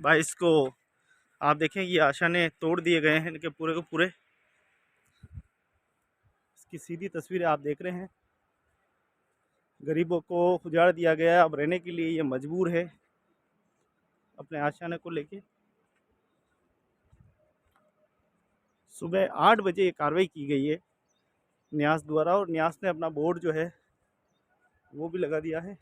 22 को आप देखें ये आशा ने तोड़ दिए गए हैं इनके पूरे को पूरे। इसकी सीधी तस्वीरें आप देख रहे हैं। गरीबों को उजाड़ दिया गया है। अब रहने के लिए ये मजबूर है अपने आशियाने को लेके। सुबह 8 बजे ये कार्रवाई की गई है न्यास द्वारा, और न्यास ने अपना बोर्ड जो है वो भी लगा दिया है।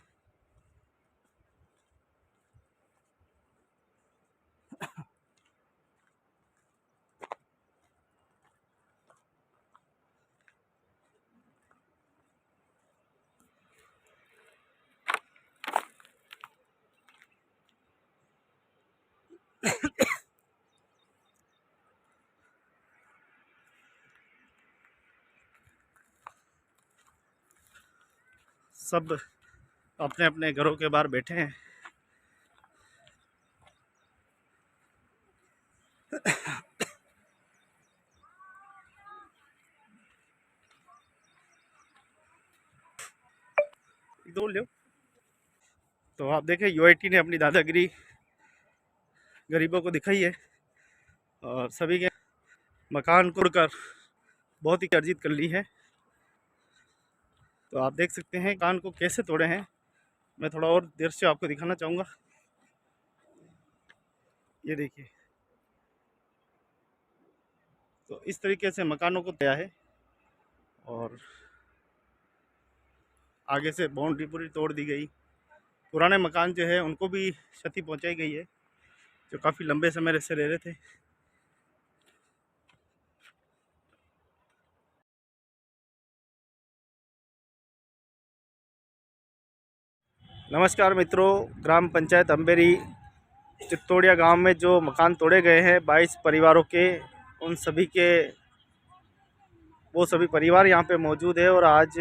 सब अपने अपने घरों के बाहर बैठे हैं। दो लो। तो आप देखें यूआईटी ने अपनी दादागिरी गरीबों को दिखाई है और सभी के मकान तोड़कर बहुत ही अर्जित कर ली है। तो आप देख सकते हैं मकान को कैसे तोड़े हैं। मैं थोड़ा और देर से आपको दिखाना चाहूँगा। ये देखिए, तो इस तरीके से मकानों को तोड़ा है और आगे से बाउंड्री पूरी तोड़ दी गई। पुराने मकान जो है उनको भी क्षति पहुंचाई गई है जो काफ़ी लंबे समय से रह रहे थे। नमस्कार मित्रों, ग्राम पंचायत अंबेरी चित्तौड़िया गांव में जो मकान तोड़े गए हैं 22 परिवारों के, उन सभी के वो सभी परिवार यहाँ पे मौजूद है और आज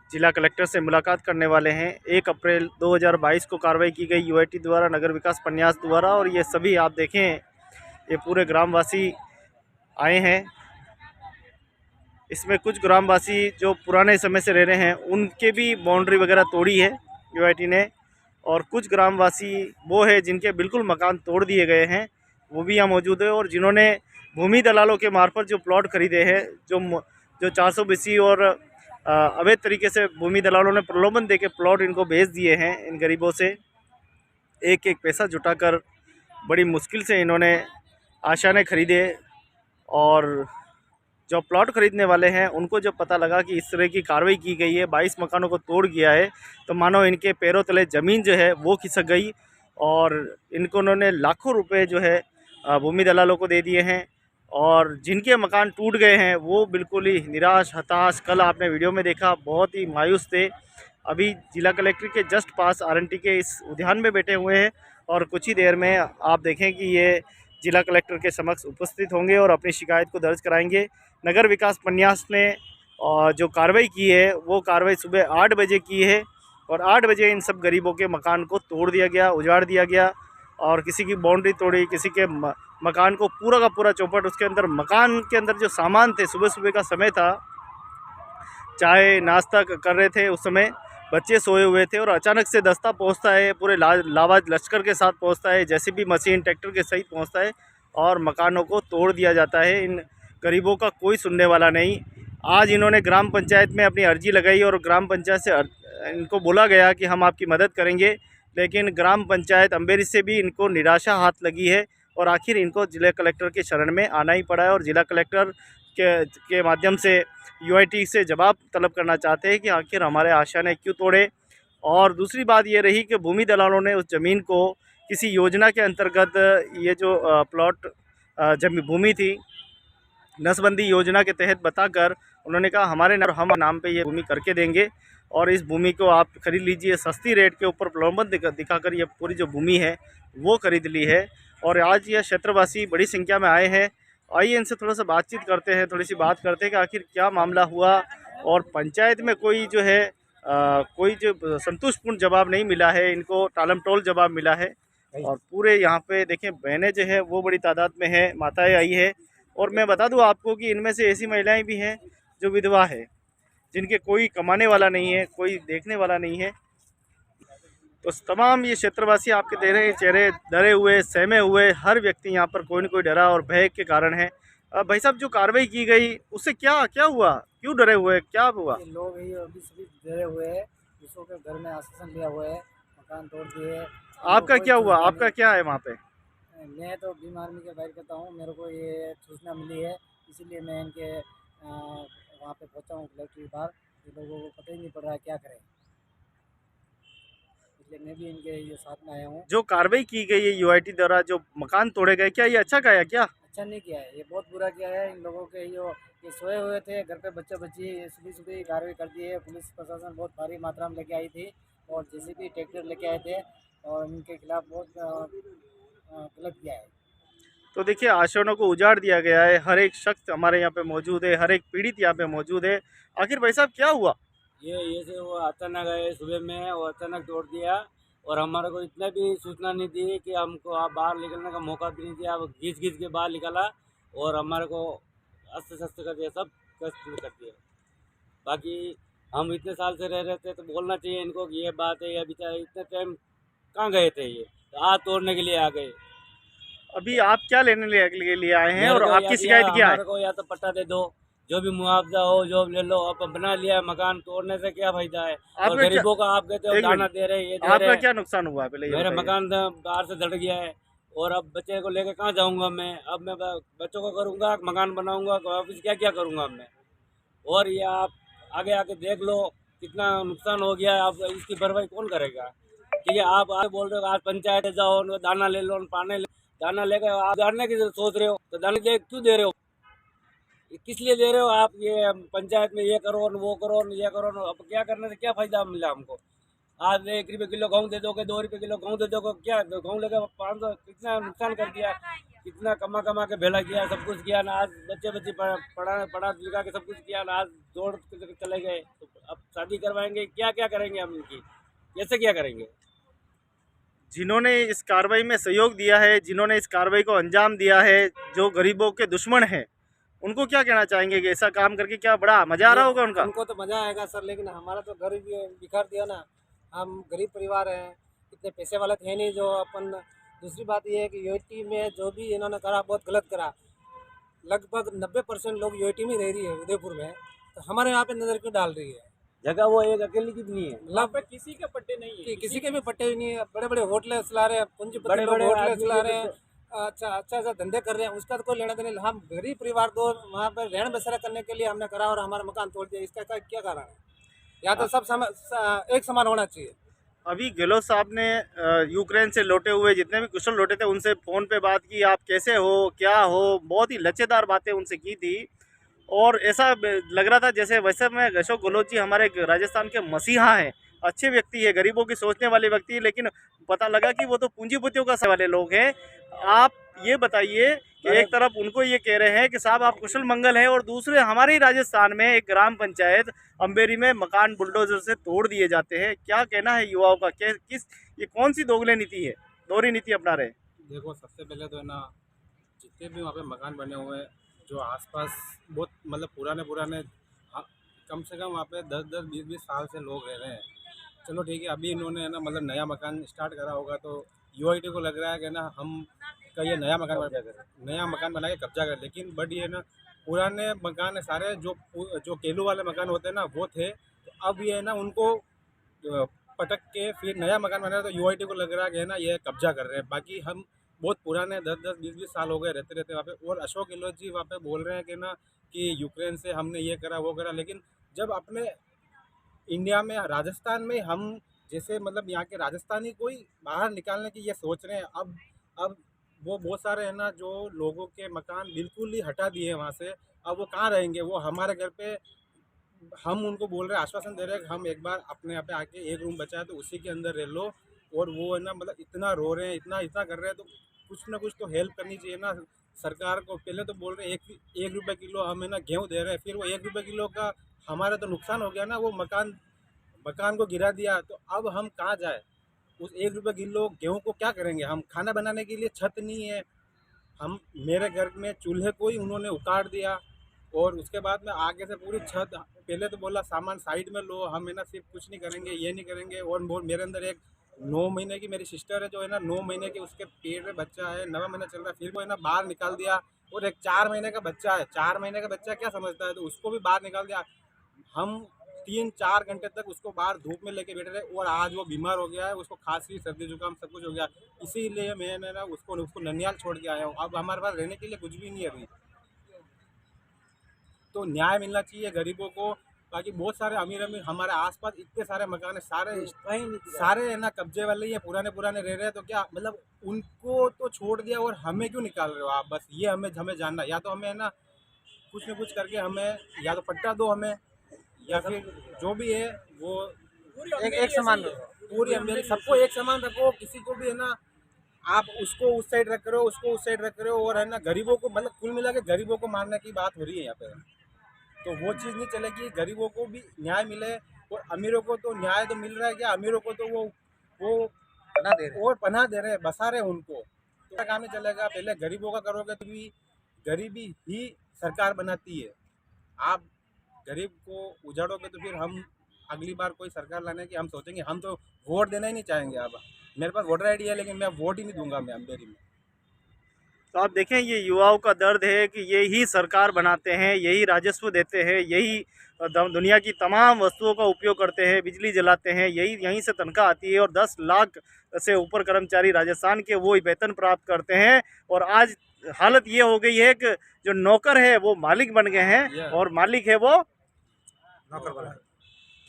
जिला कलेक्टर से मुलाकात करने वाले हैं। 1 अप्रैल 2022 को कार्रवाई की गई यूआईटी द्वारा, नगर विकास पन्यास द्वारा, और ये सभी आप देखें ये पूरे ग्रामवासी आए हैं। इसमें कुछ ग्रामवासी जो पुराने समय से रह रहे हैं उनके भी बाउंड्री वगैरह तोड़ी है यूआईटी ने, और कुछ ग्रामवासी वो है जिनके बिल्कुल मकान तोड़ दिए गए हैं, वो भी यहाँ मौजूद है। और जिन्होंने भूमि दलालों के मार्फत जो प्लॉट खरीदे हैं, जो 420 और अवैध तरीके से भूमि दलालों ने प्रलोभन देके प्लॉट इनको बेच दिए हैं, इन गरीबों से एक एक पैसा जुटाकर बड़ी मुश्किल से इन्होंने आशा ने खरीदे। और जो प्लॉट खरीदने वाले हैं उनको जब पता लगा कि इस तरह की कार्रवाई की गई है, 22 मकानों को तोड़ गया है, तो मानो इनके पैरों तले ज़मीन जो है वो खिसक गई और इनको उन्होंने लाखों रुपए जो है भूमि दलालों को दे दिए हैं। और जिनके मकान टूट गए हैं वो बिल्कुल ही निराश, हताश, कल आपने वीडियो में देखा, बहुत ही मायूस थे। अभी जिला कलेक्टर के जस्ट पास आरएनटी के इस उद्यान में बैठे हुए हैं और कुछ ही देर में आप देखें कि ये जिला कलेक्टर के समक्ष उपस्थित होंगे और अपनी शिकायत को दर्ज कराएंगे। नगर विकास पन्यास ने जो कार्रवाई की है वो कार्रवाई सुबह 8 बजे की है और 8 बजे इन सब गरीबों के मकान को तोड़ दिया गया, उजाड़ दिया गया, और किसी की बाउंड्री तोड़ी, किसी के मकान को पूरा का पूरा चौपट, उसके अंदर मकान के अंदर जो सामान थे, सुबह सुबह का समय था, चाय नाश्ता कर रहे थे, उस समय बच्चे सोए हुए थे और अचानक से दस्ता पहुंचता है, पूरे लावाज लश्कर के साथ पहुंचता है, जेसीबी मशीन ट्रैक्टर के सहित पहुंचता है और मकानों को तोड़ दिया जाता है। इन गरीबों का कोई सुनने वाला नहीं। आज इन्होंने ग्राम पंचायत में अपनी अर्जी लगाई और ग्राम पंचायत से इनको बोला गया कि हम आपकी मदद करेंगे, लेकिन ग्राम पंचायत अंबेरी से भी इनको निराशा हाथ लगी है और आखिर इनको जिला कलेक्टर के शरण में आना ही पड़ा है। और जिला कलेक्टर के माध्यम से यूआईटी से जवाब तलब करना चाहते हैं कि आखिर हमारे आशा ने क्यों तोड़े। और दूसरी बात ये रही कि भूमि दलालों ने उस ज़मीन को किसी योजना के अंतर्गत, ये जो प्लॉट भूमि थी, नसबंदी योजना के तहत बताकर उन्होंने कहा हमारे हम नाम पे ये भूमि करके देंगे और इस भूमि को आप खरीद लीजिए। सस्ती रेट के ऊपर प्रलोभन दिखाकर ये पूरी जो भूमि है वो खरीद ली है। और आज ये क्षेत्रवासी बड़ी संख्या में आए हैं। आइए इनसे थोड़ा सा बातचीत करते हैं, थोड़ी सी बात करते हैं कि आखिर क्या मामला हुआ और पंचायत में कोई जो है कोई जो संतुष्टपूर्ण जवाब नहीं मिला है, इनको टालमटोल जवाब मिला है। और पूरे यहाँ पे देखें बहनें जो है वो बड़ी तादाद में है, माताएं आई है। और मैं बता दूं आपको कि इनमें से ऐसी महिलाएं भी हैं जो विधवा है, जिनके कोई कमाने वाला नहीं है, कोई देखने वाला नहीं है। तो तमाम ये क्षेत्रवासी आपके दे रहे हैं चेहरे डरे हुए, सहमे हुए, हर व्यक्ति यहाँ पर कोई न कोई डरा और भय के कारण है। भाई साहब, जो कार्रवाई की गई उससे क्या क्या हुआ, क्यों डरे हुए, क्या हुआ? ये लोग ही अभी सभी डरे हुए हैं, दूसरों के घर में आश्वासन लिया हुआ है, मकान तोड़ दिए हैं, हमको आपका कोई क्या हुआ, सूचना आपका क्या है वहाँ पे? मैं तो भीम आर्मी के बाहर करता हूँ, मेरे को ये सूचना मिली है, इसीलिए मैं इनके वहाँ पे पहुँचा हूँ कलेक्टर के पास। ये लोगों को पता ही नहीं पड़ रहा है क्या करें, इसलिए मैं भी इनके ये साथ में आया हूँ। जो कार्रवाई की गई है यूआईटी द्वारा, जो मकान तोड़े गए, क्या ये अच्छा गया क्या? अच्छा नहीं किया है, ये बहुत बुरा किया है इन लोगों के। ये सोए हुए थे घर पे, बच्चे बच्ची, ये सुबह सुबह ही कार्रवाई कर दी है। पुलिस प्रशासन बहुत भारी मात्रा में लेके आई थी और जेसीबी ट्रैक्टर लेके आए थे और इनके खिलाफ बहुत गलत किया है। तो देखिए, आश्रमों को उजाड़ दिया गया है, हर एक शख्स हमारे यहाँ पे मौजूद है, हर एक पीड़ित यहाँ पे मौजूद है। आखिर भाई साहब क्या हुआ? ये से वो अचानक आए सुबह में, वो अचानक तोड़ दिया और हमारे को इतना भी सूचना नहीं दी कि हमको आप बाहर निकलने का मौका भी नहीं दिया। अब घींच घींच के बाहर निकाला और हमारे को अस्त शस्त कर दिया, सब कष्ट कर दिया। बाकी हम इतने साल से रह रहे थे तो बोलना चाहिए इनको कि ये बात है, ये बेचारे इतने टाइम कहाँ गए थे, ये आज तोड़ने के लिए आ गए। अभी आप क्या लेने के लिए आए हैं मेरे और को आपकी शिकायत क्या है? हमारे को या तो पट्टा दे दो, जो भी मुआवजा हो जो ले लो। अब बना लिया मकान, तोड़ने से क्या फायदा है? और आपका क्या, गरीबों का आप कहते हो एक दाना मिनट, दे रहे, ये दे आपका रहे। क्या नुकसान हुआ पहले ये मेरा बताइए? मकान बाहर से धड़ गया है और अब बच्चे को लेकर कहाँ जाऊंगा मैं? अब मैं बच्चों को करूंगा, मकान बनाऊंगा, ऑफिस क्या क्या करूंगा अब मैं? और ये आप आगे आके देख लो कितना नुकसान हो गया है। अब इसकी भरपाई कौन करेगा? ठीक है, आप आगे बोल रहे हो आज पंचायत जाओ, दाना ले लो, पानी दाना लेकर आप जानने की सोच रहे हो, तो दाना दे क्यों दे रहे हो? ये किस लिए दे रहे हो आप? ये पंचायत में ये करो न वो करो न ये करो न, अब क्या करने से क्या फायदा मिला हमको? आज 1 रुपये किलो गेहूँ दे दोगे, 2 रुपये किलो गेहूँ दे दोगे, क्या गेहूँ लेकर 500, कितना नुकसान कर दिया, कितना कमा कमा के भेला किया, सब कुछ किया ना। आज बच्चे बच्चे पढ़ा लिखा के सब कुछ किया ना, आज दौड़ के चले गए। तो अब शादी करवाएंगे, क्या क्या करेंगे हम इनकी, कैसे क्या करेंगे? जिन्होंने इस कार्रवाई में सहयोग दिया है, जिन्होंने इस कार्रवाई को अंजाम दिया है, जो गरीबों के दुश्मन हैं, उनको क्या कहना चाहेंगे कि ऐसा काम करके क्या बड़ा मजा आ रहा होगा उनका? उनको तो मज़ा आएगा सर, लेकिन हमारा तो घर भी बिखर दिया ना। हम गरीब परिवार हैं, इतने पैसे वाले थे नहीं जो अपन। दूसरी बात ये है कि यूटी में जो भी इन्होंने करा बहुत गलत करा। लगभग 90% लोग यूटी में रह रही है उदयपुर में, तो हमारे यहाँ पे नज़र क्यों डाल रही है? जगह वो एक अकेली की नहीं है, लाभ पे किसी के पट्टे नहीं है, किसी के भी पट्टे ही नहीं है। बड़े बड़े होटल चला रहे हैं, पूंजीपति लोग होटल चला रहे हैं, अच्छा धंधे कर रहे हैं, उसका तो कोई लेना देना नहीं। हम गरीब परिवार को वहाँ पर रहन बसेरा करने के लिए हमने करा और हमारा मकान तोड़ दिया, इसका क्या कारण है? या तो सब एक समान होना चाहिए। अभी गहलोत साहब ने यूक्रेन से लौटे हुए जितने भी कुशल लौटे थे उनसे फ़ोन पे बात की, आप कैसे हो, क्या हो, बहुत ही लचेदार बातें उनसे की थी। और ऐसा लग रहा था जैसे, वैसे में अशोक गहलोत जी हमारे राजस्थान के मसीहा हैं, अच्छे व्यक्ति है, गरीबों की सोचने वाले व्यक्ति है, लेकिन पता लगा कि वो तो पूंजीपतियों का वाले लोग हैं। आप ये बताइए कि एक तरफ उनको ये कह रहे हैं कि साहब आप कुशल मंगल हैं, और दूसरे हमारे ही राजस्थान में एक ग्राम पंचायत अम्बेरी में मकान बुलडोजर से तोड़ दिए जाते हैं। क्या कहना है युवाओं का, ये कौन सी दोगले नीति है, दोहरी नीति अपना रहे? देखो, सबसे पहले तो है ना, जितने भी वहाँ पे मकान बने हुए हैं जो आसपास बहुत मतलब पुराने पुराने, हाँ, कम से कम वहाँ पे 10-10 20-20 साल से लोग रह रहे हैं। चलो ठीक है, अभी इन्होंने है ना मतलब नया मकान स्टार्ट करा होगा तो यूआईटी को लग रहा है कि ना हम का ये नया मकान बना के कब्जा कर, लेकिन बट ये ना पुराने मकान है सारे, जो केलू वाले मकान होते हैं ना वो थे। तो अब ये है ना उनको पटक के फिर नया मकान बना रहे, तो यूआईटी को लग रहा है कि है ना ये कब्जा कर रहे हैं। बाकी हम बहुत पुराने 10-10 20-20 साल हो गए रहते रहते वहाँ पे। और अशोक गहलोत जी वहाँ पे बोल रहे हैं कि ना कि यूक्रेन से हमने ये करा वो करा, लेकिन जब अपने इंडिया में राजस्थान में हम जैसे मतलब यहाँ के राजस्थानी कोई बाहर निकालने की ये सोच रहे हैं। अब वो बहुत सारे है ना जो लोगों के मकान बिल्कुल ही हटा दिए हैं वहाँ से, अब वो कहाँ रहेंगे? वो हमारे घर पे हम उनको बोल रहे हैं, आश्वासन दे रहे हैं कि हम एक बार अपने यहाँ पे आके एक रूम बचा है तो उसी के अंदर रह लो। और वो है ना मतलब इतना रो रहे हैं, इतना इतना कर रहे हैं, तो कुछ ना कुछ तो हेल्प करनी चाहिए ना सरकार को। पहले तो बोल रहे हैं 1 रुपये किलो हम है ना गेहूँ दे रहे हैं, फिर वो 1 रुपये किलो का हमारा तो नुकसान हो गया ना, वो मकान को गिरा दिया। तो अब हम कहाँ जाए? उस 1 रुपये किलो गेहूँ को क्या करेंगे? हम खाना बनाने के लिए छत नहीं है, हम मेरे घर में चूल्हे को ही उन्होंने उखाड़ दिया। और उसके बाद में आगे से पूरी छत, पहले तो बोला सामान साइड में लो, हम है ना सिर्फ कुछ नहीं करेंगे, ये नहीं करेंगे। और मेरे अंदर एक 9 महीने की मेरी सिस्टर है जो है ना, 9 महीने की उसके पेट में बच्चा है, 9वां महीना चल रहा है, फिर वो है ना बाहर निकाल दिया। और एक 4 महीने का बच्चा है, 4 महीने का बच्चा क्या समझता है, तो उसको भी बाहर निकाल दिया। हम 3-4 घंटे तक उसको बाहर धूप में लेके बैठे रहे और आज वो बीमार हो गया है, उसको खांसी सर्दी जुकाम सब कुछ हो गया। इसीलिए मैंने ना उसको उसको ननिहाल छोड़ के आया हूँ। अब हमारे पास रहने के लिए कुछ भी नहीं है अभी। तो न्याय मिलना चाहिए गरीबों को। बाकी बहुत सारे अमीर अमीर हमारे आसपास इतने सारे मकान है, सारे है ना कब्जे वाले ही है, पुराने पुराने रह रहे हैं। तो क्या मतलब उनको तो छोड़ दिया और हमें क्यों निकाल रहे हो आप? बस ये हमें हमें जानना। या तो हमें है ना कुछ न कुछ करके हमें या तो पट्टा दो हमें, या फिर जो भी है वो एक समान रखो, पूरी अमीरी सबको एक समान रखो। किसी को भी है ना आप उसको उस साइड रख रहे हो, उसको उस साइड रख रहे हो, और है ना गरीबों को मतलब कुल मिला के गरीबों को मारने की बात हो रही है यहाँ पे। तो वो चीज़ नहीं चलेगी, गरीबों को भी न्याय मिले। और अमीरों को तो न्याय तो मिल रहा है क्या, अमीरों को तो वो पनाह दे रहे हैं, और पनाह दे रहे हैं, बसा रहे हैं उनको। तो काम नहीं चलेगा। पहले गरीबों का करोगे तो भी गरीबी ही सरकार बनाती है। आप गरीब को उजाड़ोगे तो फिर हम अगली बार कोई सरकार लाने की हम सोचेंगे। हम तो वोट देना ही नहीं चाहेंगे। अब मेरे पास वोटर आईडी है लेकिन मैं वोट ही नहीं दूंगा मैं अम्बेरी में। तो आप देखें, ये युवाओं का दर्द है कि ये ही सरकार बनाते हैं, यही राजस्व देते हैं, यही दुनिया की तमाम वस्तुओं का उपयोग करते हैं, बिजली जलाते हैं, यहीं से तनख्वाह आती है। और 10 लाख से ऊपर कर्मचारी राजस्थान के वो वेतन प्राप्त करते हैं। और आज हालत ये हो गई है कि जो नौकर है वो मालिक बन गए हैं, और मालिक है वो नौकर बना,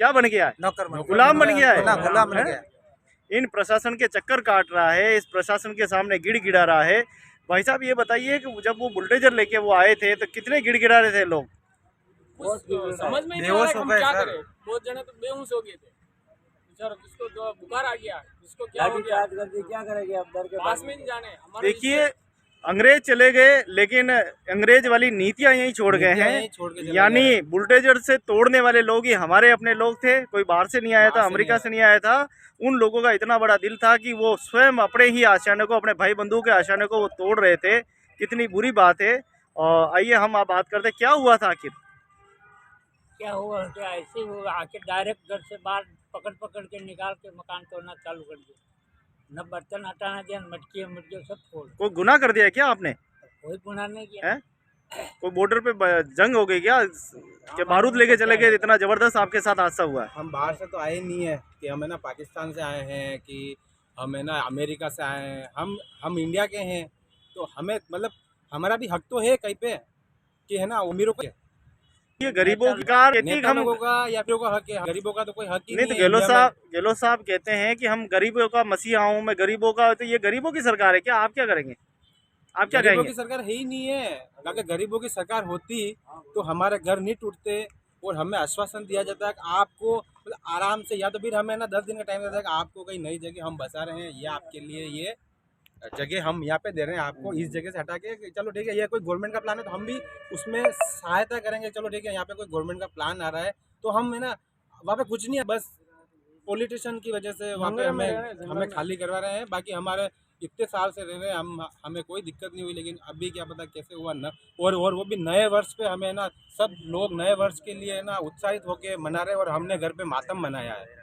क्या बन गया है, नौकर गुलाम बन गया है। गुलाम बन गया। इन प्रशासन के चक्कर काट रहा है, इस प्रशासन के सामने गिड़गिड़ा रहा है। भाई साहब ये बताइए कि जब वो बुलडोजर लेके वो आए थे तो कितने गिड़गिड़ा रहे थे लोग? समझ में नहीं आ रहा है कि हम क्या करें। बहुत जने तो बेहोश हो गए थे बेचारा, जिसको तो बुखार आ गया, जिसको क्या हो गया, क्या करेंगे अब डर के पास में नहीं जाने। हमारे देखिए, अंग्रेज चले गए लेकिन अंग्रेज वाली नीतियां यहीं छोड़ गए हैं। यानी बुलडोजर से तोड़ने वाले लोग ही हमारे अपने लोग थे, कोई बाहर से नहीं आया था, अमेरिका से नहीं आया था। उन लोगों का इतना बड़ा दिल था कि वो स्वयं अपने ही आशियाने को, अपने भाई बंधु के आशियाने को वो तोड़ रहे थे। कितनी बुरी बात है। और आइए हम आप बात करते, क्या हुआ था आखिर? क्या हुआ क्या ऐसे वो आके डायरेक्ट घर से बाहर पकड़ पकड़ के निकाल के मकान तोड़ना चालू कर दिया। न बर्तन हटाना दिया, न मटकी मुर्गे सब फोड़। कोई गुनाह कर दिया क्या आपने? कोई गुनाह नहीं किया। कोई बॉर्डर पे जंग हो गई क्या, कि बारूद लेके चले गए? इतना जबरदस्त आपके साथ हादसा हुआ है? हम बाहर से तो आए नहीं है कि हम है ना पाकिस्तान से आए हैं, कि हम है ना अमेरिका से आए हैं। हम इंडिया के हैं। तो हमें मतलब हमारा भी हक तो है कहीं पे कि है ना अमीरों को, ये गरीबों की कार नेता लोगों का या फिर का हक है, गरीबों का तो कोई हक ही नहीं। तो गहलोत साहब कहते हैं कि हम गरीबों का मसीहा हूँ, मैं गरीबों का। तो ये गरीबों की सरकार है क्या? आप क्या करेंगे? आप क्या गरीबों कहेंगे? की सरकार है ही नहीं है। अगर गरीबों की सरकार होती तो हमारे घर नहीं टूटते और हमें आश्वासन दिया जाता है कि आपको मतलब आराम से, या तो फिर हमें ना 10 दिन का टाइम देता है कि आपको कहीं नई जगह हम बसा रहे हैं, ये आपके लिए ये जगह हम यहाँ पे दे रहे हैं, आपको इस जगह से हटा के चलो ठीक है, ये कोई गवर्नमेंट का प्लान है तो हम भी उसमें सहायता करेंगे। चलो ठीक है, यहाँ पे कोई गवर्नमेंट का प्लान आ रहा है तो हम है ना वहाँ पे कुछ नहीं है, बस पॉलिटिशियन की वजह से वहाँ पे हमें खाली करवा रहे हैं। बाकी हमारे इतने साल से रह रहे हैं, हमें कोई दिक्कत नहीं हुई। लेकिन अभी क्या पता कैसे हुआ न। और वो भी नए वर्ष पे हमें ना सब लोग नए वर्ष के लिए ना उत्साहित होके मना रहे हैं, और हमने घर पे मातम मनाया है।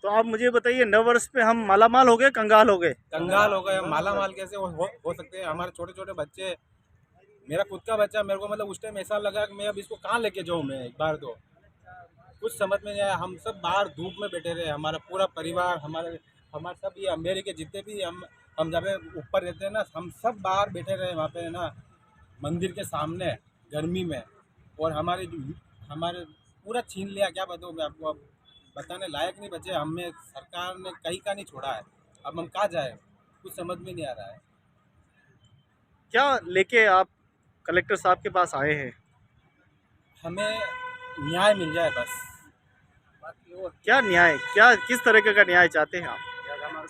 तो आप मुझे बताइए, नव वर्ष पे हम मालामाल हो गए, कंगाल हो गए? कंगाल हो गए। माला माल कैसे हो सकते हैं? हमारे छोटे छोटे बच्चे, मेरा खुद का बच्चा, मेरे को मतलब उस टाइम ऐसा लगा कि मैं अब इसको कहाँ लेके जाऊँ। मैं एक बार तो कुछ समझ में नहीं आया। हम सब बाहर धूप में बैठे रहे, हमारा पूरा परिवार, हमारे सब ये अमेरिका जितने भी हम जब ऊपर रहते हैं ना, हम सब बाहर बैठे रहे वहाँ पे ना मंदिर के सामने गर्मी में। और हमारे पूरा छीन लिया। क्या बताऊँ मैं आपको, अब बताने लायक नहीं बचे। हमें सरकार ने कहीं का नहीं छोड़ा है। अब हम कहाँ जाए, कुछ समझ में नहीं आ रहा है। क्या लेके आप कलेक्टर साहब के पास आए हैं? हमें न्याय मिल जाए बस। क्या न्याय, क्या किस तरीके का न्याय चाहते हैं आप?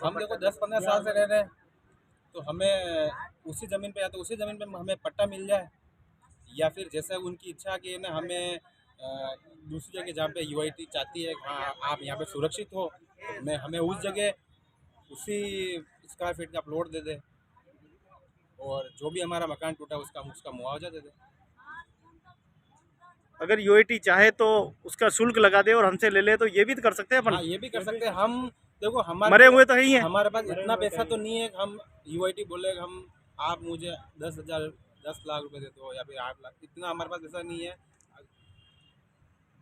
हम देखो 10-15 साल से रह रहे हैं, तो हमें उसी ज़मीन पे, या तो उसी ज़मीन पे हमें पट्टा मिल जाए, या फिर जैसे उनकी इच्छा की है ना, हमें दूसरी जगह जहाँ पे यूआईटी चाहती है हाँ आप यहाँ पे सुरक्षित हो, तो हमें उस जगह उसी स्क्वायर फीट का प्लॉट दे दे, और जो भी हमारा मकान टूटा उसका मुआवजा दे दे। अगर यूआईटी चाहे तो उसका शुल्क लगा दे और हमसे ले ले, तो ये भी तो कर सकते हैं अपन। हाँ, ये भी कर सकते हैं हम। देखो हमारे मरे हुए तो है ही है। हमारे पास इतना पैसा तो नहीं है कि हम यूआईटी बोले हम आप मुझे 10 लाख रुपए दे दो या फिर 8 लाख, इतना हमारे पास पैसा नहीं है।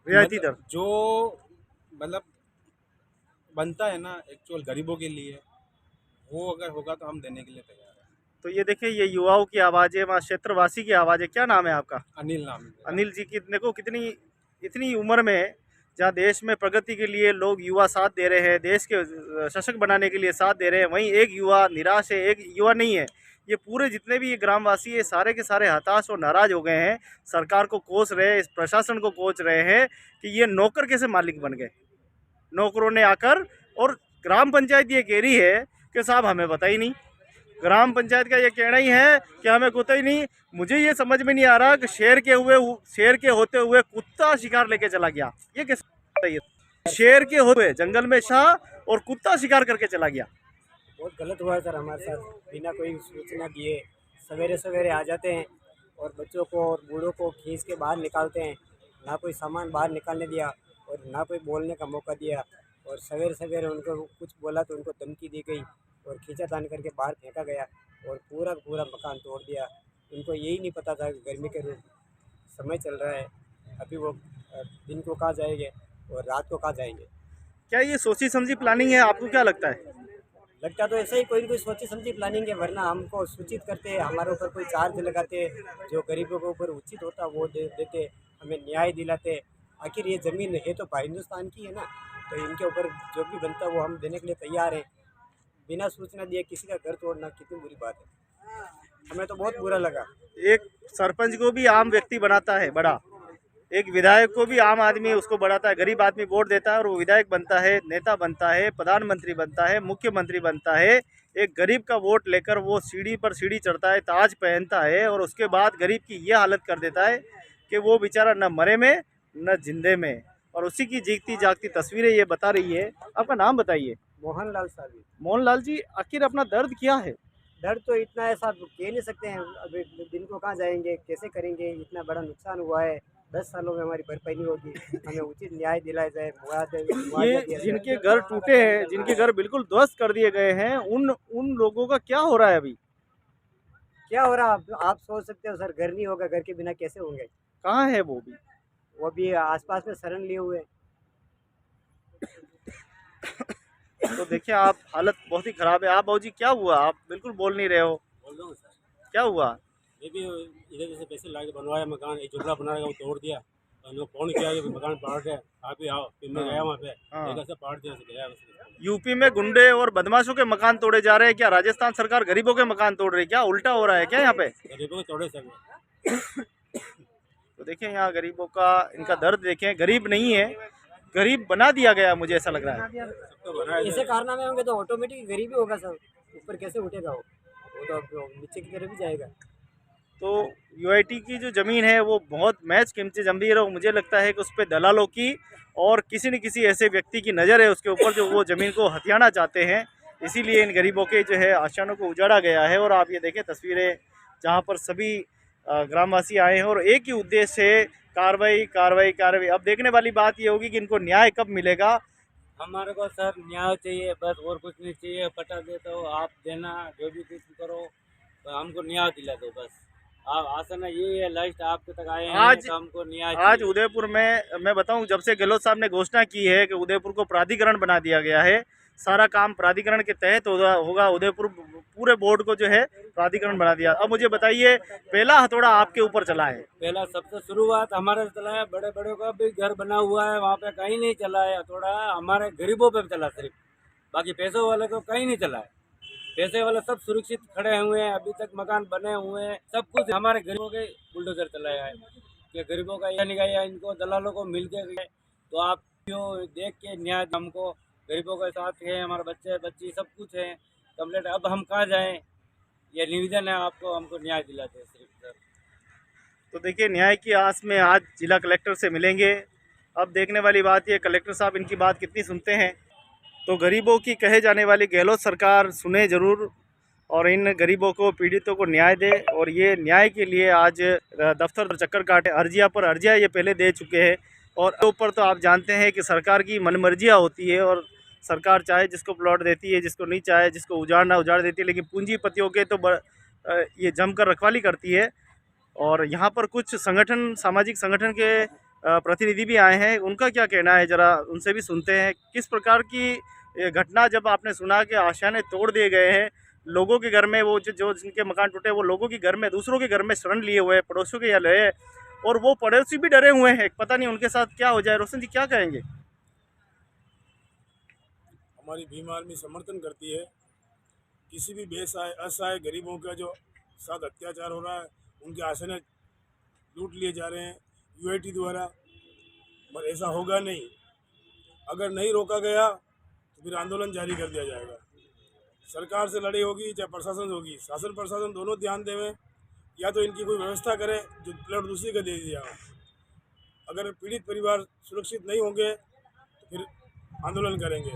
रियायती दर जो मतलब बनता है ना एक्चुअल गरीबों के लिए, वो अगर होगा तो हम देने के लिए तैयार हैं। तो ये देखिए, ये युवाओं की आवाज़ है, वहाँ क्षेत्रवासी की आवाज़ है। क्या नाम है आपका? अनिल नाम है। अनिल जी की देखो कितनी इतनी उम्र में, जहाँ देश में प्रगति के लिए लोग युवा साथ दे रहे हैं, देश के सशक्त बनाने के लिए साथ दे रहे हैं, वहीं एक युवा निराश है। एक युवा नहीं है, ये पूरे जितने भी ये ग्रामवासी है सारे के सारे हताश और नाराज हो गए हैं। सरकार को कोस रहे हैं, इस प्रशासन को कोस रहे हैं कि ये नौकर कैसे मालिक बन गए। नौकरों ने आकर, और ग्राम पंचायत ये कह रही है कि साहब हमें पता ही नहीं। ग्राम पंचायत का ये कहना ही है कि हमें कुत्ता ही नहीं। मुझे ये समझ में नहीं आ रहा कि शेर के होते हुए कुत्ता शिकार लेके चला गया, ये कैसे? शेर के होते हुए जंगल में शाह और कुत्ता शिकार करके चला गया। बहुत गलत हुआ है सर हमारे साथ। बिना कोई सूचना दिए सवेरे सवेरे आ जाते हैं और बच्चों को और बूढ़ों को खींच के बाहर निकालते हैं। ना कोई सामान बाहर निकालने दिया और ना कोई बोलने का मौका दिया, और सवेरे सवेरे उनको कुछ बोला तो उनको धमकी दी गई और खींचातान करके बाहर फेंका गया और पूरा पूरा मकान तोड़ दिया। उनको यही नहीं पता था कि गर्मी के समय चल रहा है, अभी वो दिन को कहाँ जाएंगे और रात को कहाँ जाएंगे। क्या ये सोची समझी प्लानिंग है? आपको क्या लगता है? लगता तो ऐसा ही कोई न कोई सोची समझी प्लानिंग है, वरना हमको सूचित करते, हमारे ऊपर कोई चार्ज लगाते, जो गरीबों के ऊपर उचित होता वो देते, हमें न्याय दिलाते। आखिर ये ज़मीन है तो हिंदुस्तान की है ना, तो इनके ऊपर जो भी बनता है वो हम देने के लिए तैयार हैं। बिना सूचना दिए किसी का घर तोड़ना कितनी बुरी बात है, हमें तो बहुत बुरा लगा। एक सरपंच को भी आम व्यक्ति बनाता है बड़ा, एक विधायक को भी आम आदमी उसको बढ़ाता है। गरीब आदमी वोट देता है और वो विधायक बनता है, नेता बनता है, प्रधानमंत्री बनता है, मुख्यमंत्री बनता है। एक गरीब का वोट लेकर वो सीढ़ी पर सीढ़ी चढ़ता है, ताज पहनता है, और उसके बाद गरीब की ये हालत कर देता है कि वो बेचारा न मरे में न जिंदे में। और उसी की जीती जागती तस्वीरें ये बता रही है। आपका नाम बताइए। मोहनलाल साहब। मोहनलाल जी, आखिर अपना दर्द क्या है? दर्द तो इतना है साहब, कह नहीं सकते हैं। अभी दिन को कहाँ जाएंगे, कैसे करेंगे, इतना बड़ा नुकसान हुआ है। 10 सालों में हमारी भरपाई नहीं होगी, हमें उचित न्याय दिलाया जाए, मुआवजा ये दिया जाए। जिनके घर टूटे हैं, जिनके घर बिल्कुल ध्वस्त कर दिए गए हैं, उन लोगों का क्या हो रहा है अभी? क्या हो रहा है आप सोच सकते हो सर, घर नहीं होगा, घर के बिना कैसे होंगे। कहाँ है वो भी? वो भी आसपास में शरण लिए हुए। तो देखिए, आप हालत बहुत ही खराब है। आप बाबूजी क्या हुआ? आप बिल्कुल बोल नहीं रहे हो। बोल रहा हूँ सर, क्या हुआ? ये भी इधर जैसे पैसे ला के बनवाया मकान, एक झोपड़ा बना रहा वो तोड़ दिया। और फोन किया कि मकान पाट है, आप ही आओ। फिर मैं गया वहाँ पे, एक ऐसा पाट दिया गया। यूपी में गुंडे और बदमाशों के मकान तोड़े जा रहे हैं क्या? राजस्थान सरकार गरीबों के मकान तोड़ रही है क्या? उल्टा हो रहा है क्या यहाँ पे? गरीबों को तोड़े सर। तो देखें यहाँ गरीबों का, इनका दर्द देखें। गरीब नहीं है, गरीब बना दिया गया, मुझे ऐसा लग रहा है। ऐसे कारनामे होंगे तो ऑटोमेटिक गरीबी होगा सर, ऊपर कैसे उठेगा वो तो नीचे की तरफ ही जाएगा। तो यूआईटी की जो ज़मीन है वो बहुत महज कीमती ज़मीन है, और मुझे लगता है कि उस पर दलालों की और किसी न किसी ऐसे व्यक्ति की नज़र है उसके ऊपर, जो वो ज़मीन को हथियाना चाहते हैं। इसीलिए इन गरीबों के जो है आशाओं को उजाड़ा गया है। और आप ये देखें तस्वीरें, जहाँ पर सभी ग्रामवासी आए हैं और एक ही उद्देश्य है, कार्रवाई कार्रवाई कार्रवाई। अब देखने वाली बात ये होगी कि इनको न्याय कब मिलेगा। हमारे को सर न्याय चाहिए बस, और कुछ नहीं चाहिए। पटा देते हो आप, देना जो भी कुछ करो, तो हमको न्याय दिला दो बस। आप आसन ये है, लास्ट आपके तक आए हैं तो हमको न्याय आज चाहिए। उदयपुर में मैं बताऊं, जब से गहलोत साहब ने घोषणा की है कि उदयपुर को प्राधिकरण बना दिया गया है, सारा काम प्राधिकरण के तहत होगा। उदयपुर पूरे बोर्ड को जो है प्राधिकरण बना दिया। अब मुझे बताइए, पहला हथौड़ा आपके ऊपर चला है? पहला सबसे शुरुआत हमारे से चला है। बड़े बड़ों का भी घर बना हुआ है, वहाँ पे कहीं नहीं चला है हथौड़ा। हमारे गरीबों पे चला सिर्फ, बाकी पैसों वाले को कहीं नहीं चला है। पैसे वाले सब सुरक्षित खड़े हुए हैं, अभी तक मकान बने हुए हैं, सब कुछ हमारे गरीबों के बुलडोजर चलाया है। कि गरीबों का यह निकाय इनको दलालों को मिल के गए। तो आप क्यों देख के न्याय, हमको गरीबों के साथ है, हमारे बच्चे बच्ची सब कुछ है कम्प्लीट। अब हम कहाँ जाएं? ये निवेदन है आपको, हमको न्याय दिलाते सिर्फ सर। तो देखिए, न्याय की आस में आज जिला कलेक्टर से मिलेंगे। अब देखने वाली बात ये, कलेक्टर साहब इनकी बात कितनी सुनते हैं। तो गरीबों की कहे जाने वाली गहलोत सरकार सुने ज़रूर, और इन गरीबों को, पीड़ितों को न्याय दे। और ये न्याय के लिए आज दफ्तर चक्कर काटे, अर्जिया पर अर्जिया ये पहले दे चुके हैं। और ऊपर तो आप जानते हैं कि सरकार की मनमर्जियाँ होती है और सरकार चाहे जिसको प्लॉट देती है, जिसको नहीं चाहे, जिसको उजाड़ना उजाड़ देती है, लेकिन पूंजीपतियों के तो ये जमकर रखवाली करती है। और यहाँ पर कुछ संगठन, सामाजिक संगठन के प्रतिनिधि भी आए हैं, उनका क्या कहना है ज़रा उनसे भी सुनते हैं। किस प्रकार की ये घटना, जब आपने सुना कि आशियाने तोड़ दिए गए हैं लोगों के घर में, वो जो जिनके मकान टूटे वो लोगों के घर में, दूसरों के घर में शरण लिए हुए हैं, पड़ोसियों के यहाँ रहे, और वो पड़ोसी भी डरे हुए हैं, पता नहीं उनके साथ क्या हो जाए। रोशन जी क्या कहेंगे? हमारी भीम आर्मी समर्थन करती है। किसी भी बेसहाय असहाय गरीबों का जो साथ अत्याचार हो रहा है, उनके आसने लूट लिए जा रहे हैं यूआईटी द्वारा, पर ऐसा होगा नहीं। अगर नहीं रोका गया तो फिर आंदोलन जारी कर दिया जाएगा। सरकार से लड़ाई होगी चाहे प्रशासन होगी, शासन प्रशासन दोनों ध्यान देवें, या तो इनकी कोई व्यवस्था करे जो प्लॉट दूसरे को दे दिया। अगर पीड़ित परिवार सुरक्षित नहीं होंगे तो फिर आंदोलन करेंगे।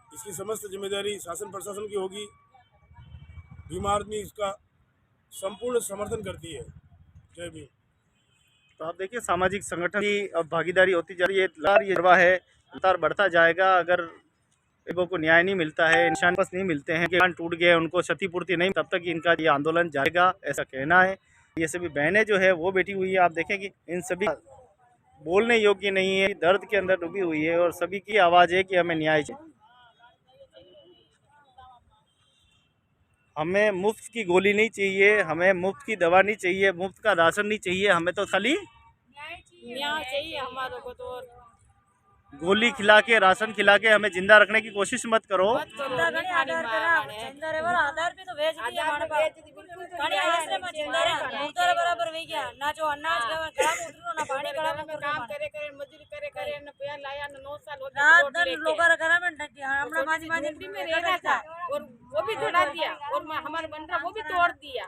इसकी समस्त जिम्मेदारी शासन प्रशासन की होगी। भीम आर्मी इसका संपूर्ण समर्थन करती है। जय भीम। तो आप देखिए, सामाजिक संगठन की अब भागीदारी होती जा रही है, ये जरवा है लगातार बढ़ता जाएगा। अगर लोगों को न्याय नहीं मिलता है, निशान बस नहीं मिलते हैं, कि टूट गए, उनको क्षतिपूर्ति नहीं, तब तक इनका ये आंदोलन जाएगा, ऐसा कहना है। ये सभी बहनें जो है वो बैठी हुई है, आप देखें कि इन सभी बोलने योग्य नहीं है, दर्द के अंदर डूबी हुई है, और सभी की आवाज़ है कि हमें न्याय चाहिए। हमें मुफ्त की गोली नहीं चाहिए, हमें मुफ्त की दवा नहीं चाहिए, मुफ्त का राशन नहीं चाहिए, हमें तो खाली न्याय चाहिए हमारे को। तो गोली खिला के, राशन खिला के हमें जिंदा रखने की कोशिश मत करो। और वो भी तोड़ा दिया, और हमारे बंदा वो भी तोड़ दिया।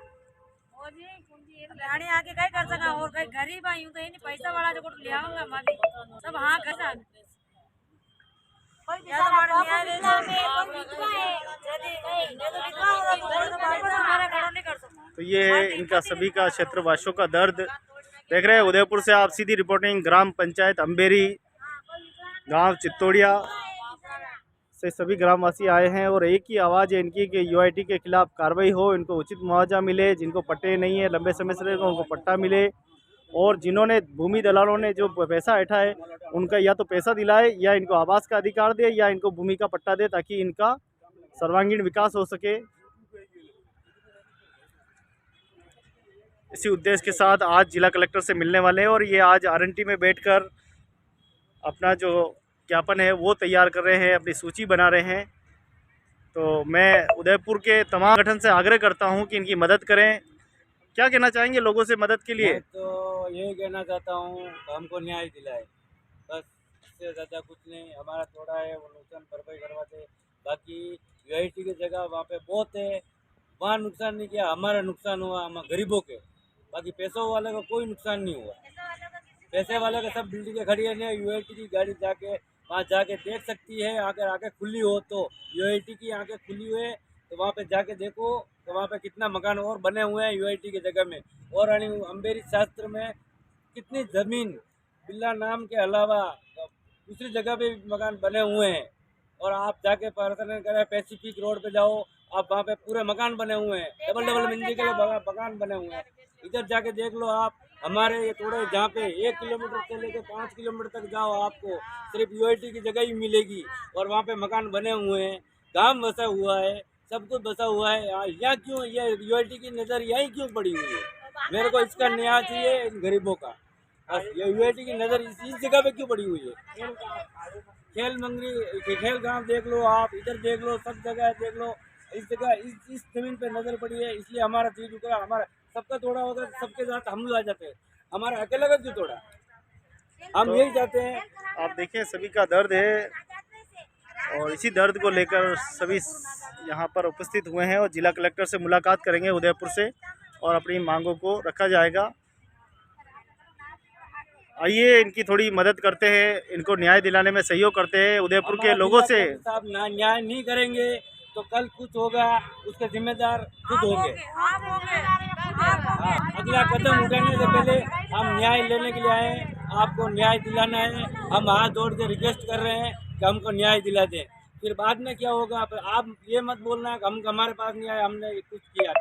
आगे क्या कर सका, और कहीं गरीब आई हूँ तो ये नहीं पैसा वाला जो ले आऊंगा माफी सब। हाँ कर तो ये है इनका सभी का, क्षेत्रवासियों का दर्द। देख रहे हैं उदयपुर से आप सीधी रिपोर्टिंग ग्राम पंचायत अंबेरी, गांव चित्तौड़िया से सभी ग्रामवासी आए हैं, और एक ही आवाज़ है इनकी कि यूआईटी के खिलाफ कार्रवाई हो, इनको उचित मुआवजा मिले, जिनको पट्टे नहीं है लंबे समय से उनको पट्टा मिले, और जिन्होंने भूमि दलालों ने जो पैसा ऐठा है उनका या तो पैसा दिलाए, या इनको आवास का अधिकार दे, या इनको भूमि का पट्टा दे, ताकि इनका सर्वांगीण विकास हो सके। इसी उद्देश्य के साथ आज जिला कलेक्टर से मिलने वाले हैं, और ये आज आरएनटी में बैठकर अपना जो ज्ञापन है वो तैयार कर रहे हैं, अपनी सूची बना रहे हैं। तो मैं उदयपुर के तमाम संगठन से आग्रह करता हूं कि इनकी मदद करें। क्या कहना चाहेंगे लोगों से मदद के लिए? तो यही कहना चाहता हूँ हमको न्याय दिलाए, बस, इससे ज़्यादा कुछ नहीं। हमारा थोड़ा है वो नुकसान भरपाई करवाते, बाकी यूआईटी की जगह वहाँ पे बहुत है, वहाँ नुकसान नहीं किया, हमारा नुकसान हुआ हम गरीबों के। बाकी पैसों वाले का कोई नुकसान नहीं हुआ। पैसे वाले का सब बिल्डिंगें खड़ी है, यूआईटी की गाड़ी जाके वहाँ जाके देख सकती है। अगर आंखें खुली हो तो यूआईटी की आंखें खुली हुए तो वहाँ पे जाके देखो, तो वहाँ पे कितना मकान और बने हुए हैं यूआईटी की जगह में। और अंबेरी शास्त्र में कितनी ज़मीन बिल्ला नाम के अलावा दूसरी जगह पे मकान बने हुए हैं। और आप जाके प्रार्थना करें, पैसिफिक रोड पे जाओ, आप वहाँ पे पूरे मकान बने हुए हैं, डबल मंजिल के मकान बने हुए हैं। इधर जाके देख लो आप, हमारे ये थोड़े जहाँ पे 1 किलोमीटर से लेकर 5 किलोमीटर तक जाओ, आपको सिर्फ यूआईटी की जगह ही मिलेगी, और वहाँ पे मकान बने हुए हैं, गांव बसा हुआ है, सब कुछ बसा हुआ है। यहाँ क्यों ये यूआईटी की नज़र यहीं क्यों पड़ी हुई है? मेरे को इसका न्याय चाहिए इन गरीबों का। बस ये यूआईटी की नज़र इस जगह पे क्यों पड़ी हुई है? खेल मंगरी, खेल गाँव देख लो आप, इधर देख लो, सब जगह देख लो, इस जगह इस जमीन पे नज़र पड़ी है, इसलिए हमारा चीज उतरा। हमारा सबका थोड़ा होगा, सबके साथ हम आ जाते हैं, हमारा अकेला का क्यों थोड़ा? हम तो यही चाहते हैं। आप देखें सभी का दर्द है, और इसी दर्द को लेकर सभी यहाँ पर उपस्थित हुए हैं, और जिला कलेक्टर से मुलाकात करेंगे उदयपुर से, और अपनी मांगों को रखा जाएगा। आइए इनकी थोड़ी मदद करते हैं, इनको न्याय दिलाने में सहयोग करते हैं। उदयपुर के लोगों से साहब न्याय नहीं करेंगे, तो कल कुछ होगा उसके जिम्मेदार खुद होंगे। अगला कदम उठाने से पहले हम न्याय लेने के लिए आए हैं, आपको न्याय दिलाना है। हम हाथ जोड़ के रिक्वेस्ट कर रहे हैं कि हमको न्याय दिला दें। फिर बाद में क्या होगा, फिर आप ये मत बोलना है कि हमारे पास नहीं आए, हमने कुछ किया,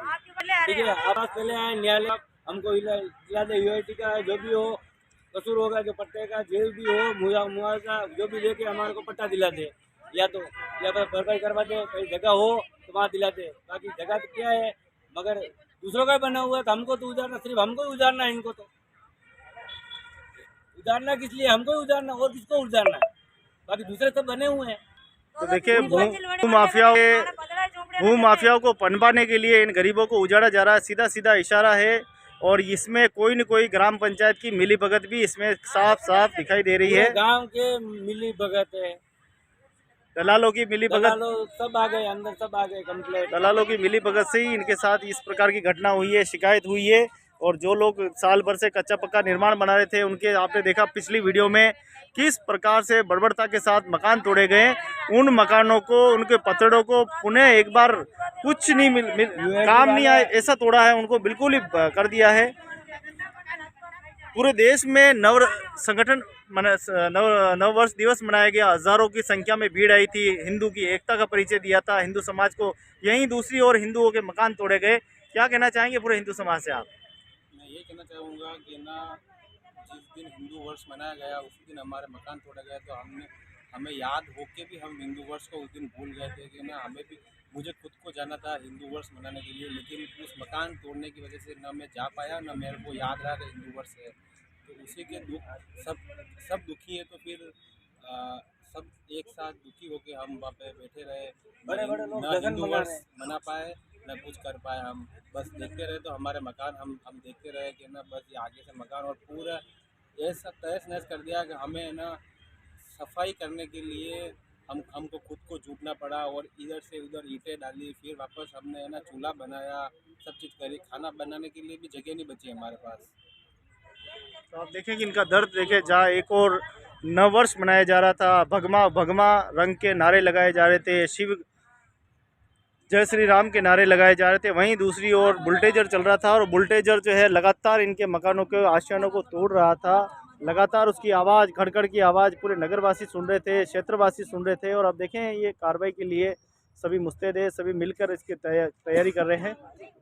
ठीक है। आप पहले आए न्यायालय, हमको दिला दे, यूआईटी का जो भी हो कसूर होगा, जो पट्टे का जो भी हो, मुआवजा जो भी लेके हमारे को पट्टा दिला दे, या फिर भरपाई करवा दे, कहीं जगह हो तो वहाँ दिला दे। बाकी जगह तो क्या है, मगर दूसरों का बना हुआ है, तो हमको तो उजारना, सिर्फ हमको ही उजारना है। इनको तो उजारना किस लिए, हमको ही उजारना, और किसको उजारना है, बाकी दूसरे सब बने हुए हैं। तो देखिए भू माफियाओं को पनपाने के लिए इन गरीबों को उजाड़ा जा रहा है, सीधा सीधा इशारा है। और इसमें कोई न कोई ग्राम पंचायत की मिलीभगत भी इसमें साफ साफ दिखाई दे रही है। गांव के मिलीभगत है, दलालों की मिलीभगत, सब आ गए अंदर, सब आ गए कंप्लेंट। दलालों की मिलीभगत से ही इनके साथ इस प्रकार की घटना हुई है, शिकायत हुई है। और जो लोग साल भर से कच्चा पक्का निर्माण बना रहे थे, उनके आपने देखा पिछली वीडियो में किस प्रकार से बर्बरता के साथ मकान तोड़े गए। उन मकानों को, उनके पतड़ों को पुनः एक बार कुछ नहीं काम नहीं आए ऐसा तोड़ा है, उनको बिल्कुल ही कर दिया है। पूरे देश में नव वर्ष दिवस मनाया गया, हजारों की संख्या में भीड़ आई थी, हिंदू की एकता का परिचय दिया था हिंदू समाज को। यहीं दूसरी ओर हिंदुओं के मकान तोड़े गए। क्या कहना चाहेंगे पूरे हिंदू समाज से आप? मैं ये कहना चाहूँगा कि ना, जिस दिन हिंदू वर्ष मनाया गया उस दिन हमारे मकान तोड़े गए, तो हमें याद होके भी हम हिंदू वर्ष को उस दिन भूल गए थे कि ना, हमें भी, मुझे खुद को जाना था हिंदू वर्ष मनाने के लिए, लेकिन उस मकान तोड़ने की वजह से ना मैं जा पाया, ना मेरे को याद रहा कि हिंदू वर्ष है। तो उसी के दुख सब दुखी है, तो फिर सब एक साथ दुखी होके हम वहाँ पे बैठे रहे, बड़े लोग ना हिंदू वर्ष मना पाए, न कुछ कर पाए। हम बस देखते रहे, तो हमारे मकान हम देखते रहे कि ना, बस ये आगे से मकान, और पूरा ऐसा तहस नहस कर दिया कि हमें ना सफाई करने के लिए हमको खुद को जूटना पड़ा, और इधर से उधर ईंटें डाली, फिर वापस हमने ना चूल्हा बनाया, सब चीज़ करी, खाना बनाने के लिए भी जगह नहीं बची हमारे पास। तो आप देखें कि इनका दर्द देखें, जहाँ एक और नववर्ष मनाया जा रहा था, भगमा भगमा रंग के नारे लगाए जा रहे थे, शिव जय श्री राम के नारे लगाए जा रहे थे, वहीं दूसरी ओर बुलडोजर चल रहा था। और बुलडोजर जो है लगातार इनके मकानों के आशियानों को तोड़ रहा था। लगातार उसकी आवाज़, खड़खड़ की आवाज़ पूरे नगरवासी सुन रहे थे, क्षेत्रवासी सुन रहे थे। और अब देखें, ये कार्रवाई के लिए सभी मुस्तैद है, सभी मिलकर इसकी तैयारी कर रहे हैं।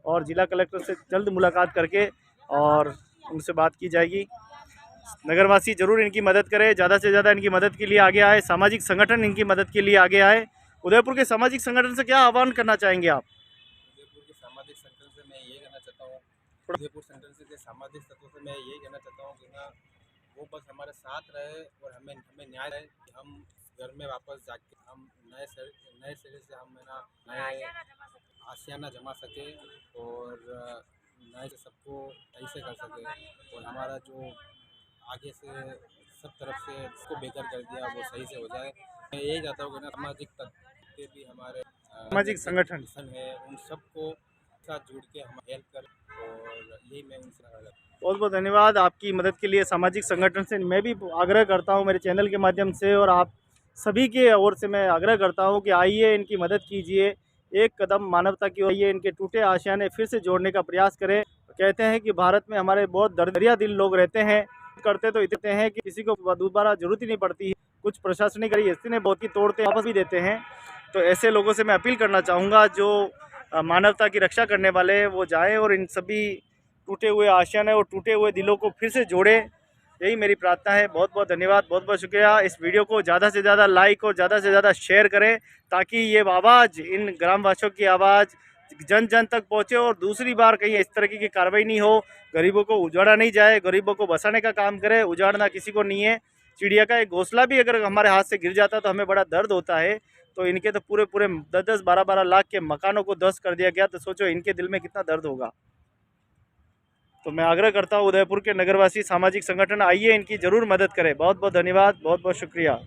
और जिला कलेक्टर से जल्द मुलाकात करके और उनसे बात की जाएगी। नगरवासी जरूर इनकी मदद करें, ज़्यादा से ज़्यादा इनकी मदद के लिए आगे आए, सामाजिक संगठन इनकी मदद के लिए आगे आए। उदयपुर के सामाजिक संगठन से क्या आह्वान करना चाहेंगे आप? उदयपुर के सामाजिक संगठन से मैं ये कहना चाहता हूँ, उदयपुर संगठन से सामाजिक तत्वों से मैं ये कहना चाहता हूँ कि ना, वो बस हमारे साथ रहे और हमें न्याय रहे कि हम घर में वापस जाके हम नए सिरे से हम नए आशियाना जमा सके, और नए से सबको ऐसे कर सके, और हमारा जो आगे से सब तरफ से इसको बेहतर कर दिया वो सही से हो जाए। मैं यही चाहता हूँ कि ना, सामाजिक तत्व भी हमारे सामाजिक संगठन है, उन सबको साथ जुड़ के हम हेल्प करें, और यही मैं उनसे बहुत बहुत धन्यवाद आपकी मदद के लिए। सामाजिक संगठन से मैं भी आग्रह करता हूं, मेरे चैनल के माध्यम से और आप सभी के ओर से मैं आग्रह करता हूं कि आइए, इनकी मदद कीजिए, एक कदम मानवता की ओर आइए, इनके टूटे आशियाने फिर से जोड़ने का प्रयास करें। कहते हैं कि भारत में हमारे बहुत दरिया दिल लोग रहते हैं, करते तो इतने हैं कि किसी को दोबारा जरूरत ही नहीं पड़ती है। कुछ प्रशासनिक स्थिति बहुत की तोड़ते वापस भी देते हैं। तो ऐसे लोगों से मैं अपील करना चाहूँगा, जो मानवता की रक्षा करने वाले वो जाएं और इन सभी टूटे हुए आशियाने और टूटे हुए दिलों को फिर से जोड़े। यही मेरी प्रार्थना है। बहुत बहुत धन्यवाद, बहुत बहुत शुक्रिया। इस वीडियो को ज़्यादा से ज़्यादा लाइक और ज़्यादा से ज़्यादा शेयर करें, ताकि ये आवाज़, इन ग्रामवासियों की आवाज़ जन जन तक पहुँचे और दूसरी बार कहीं इस तरह की कार्रवाई नहीं हो। गरीबों को उजाड़ा नहीं जाए, गरीबों को बसाने का काम करे, उजाड़ना किसी को नहीं है। चिड़िया का एक घोंसला भी अगर हमारे हाथ से गिर जाता तो हमें बड़ा दर्द होता है। तो इनके तो पूरे 10-10, 12-12 लाख के मकानों को ध्वस्त कर दिया गया, तो सोचो इनके दिल में कितना दर्द होगा। तो मैं आग्रह करता हूँ, उदयपुर के नगरवासी सामाजिक संगठन आइए, इनकी ज़रूर मदद करें। बहुत बहुत धन्यवाद, बहुत बहुत शुक्रिया।